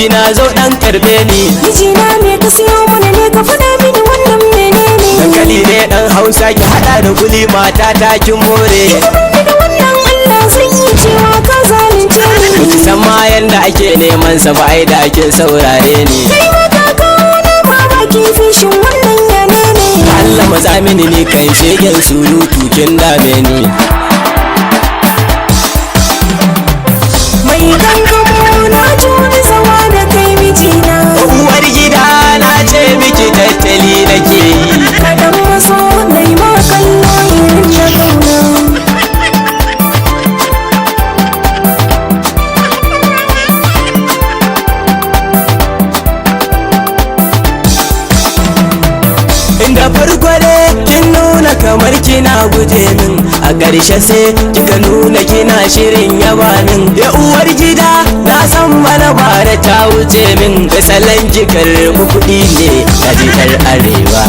mijina zo dan karbe ni. Mijina me ka siyo mana ne ka faɗa mini wannan menene? Dankali ne dan Hausa ki hada da kuli mata ta kin more. Da wannan Allah zan yi cewa ka zalunce ni. Ki san ma yanda ake neman sa ba ai da kin saurare ni. Kai mata ka wani mamaki fishin wannan yane ne. Allah maza mini ni kan shegen surutu kin dame ni. Mai gangamo na juri zama da kai mijina. Uwar gida na ce miki tattali nake yi. Kaɗan maso nai ma kallo irin na gauna. Da farko ne kin nuna kamar kina guje min, a ƙarshe sai kika nuna kina shirin yaba min. Da uwar gida na san mana bara ta wuce min, da salon kikar kuɗi ne a jihar arewa.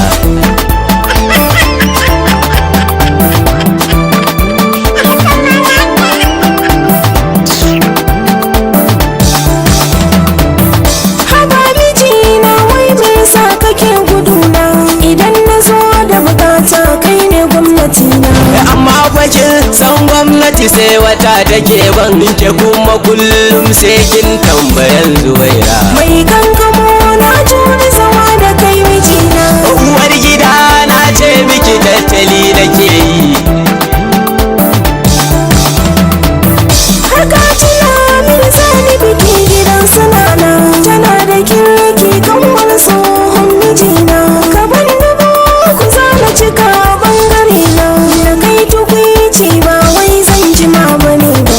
Haba mijina wai me yasa kake guduna? Idan na zo da bukata kai ne gwamnati na. Amma fakin san gwamnati sai wata take ban, ke kuma kullum sai kin tambayan Zuwaira. Mai gangamo na juri zama da kai mijina. Uwar gida na ce miki tattali nake yi. Har ka tuna min zani biki gidan sunana. Tana da kirki kan wani tsohon mijina. Ka ban dubu ku zana cika bangare na. Da kai tukwici ba wai zan jima bane ba.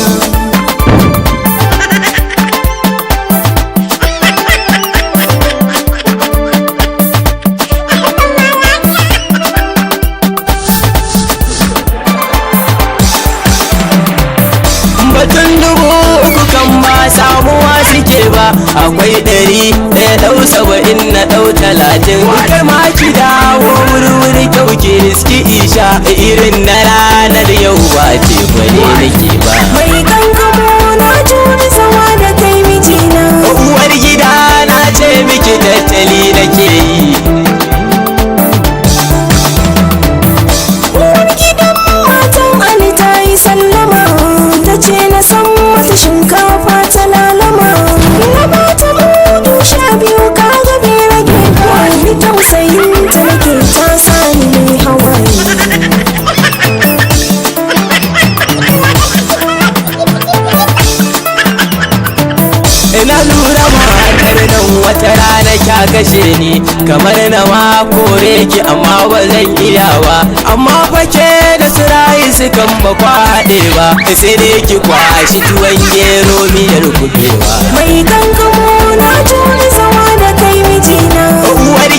Batun dubu uku kan ba samuwa suke ba, akwai 100 ɗaya ɗau 70 na ɗau 30. Kar ma ki dawo wuri kyau ki riski isha, irin na ranar yau ba ce bane nake ba. Mai gangamo na juri zama da kai mijina. Uwar gida na ce miki tattali nake yi. Uwar gidan matan Ali ta yi sallama. Ta ce na san mata shinkafa ta lalama. Na bata mudu 12 kaga bai rage ba. Ni tausayin ta nake ta sani mai hawaye. Ina lura matar nan wata rana kya kashe ni, kamar na ma kore ki amma ba zan iya ba. Amma fake da sirayi sukan ba kwaɗe ba, sai dai ki kwashi tuwon gero miyar kuɓewa. Mai gangamo na juri zama da kai mijina. Uwar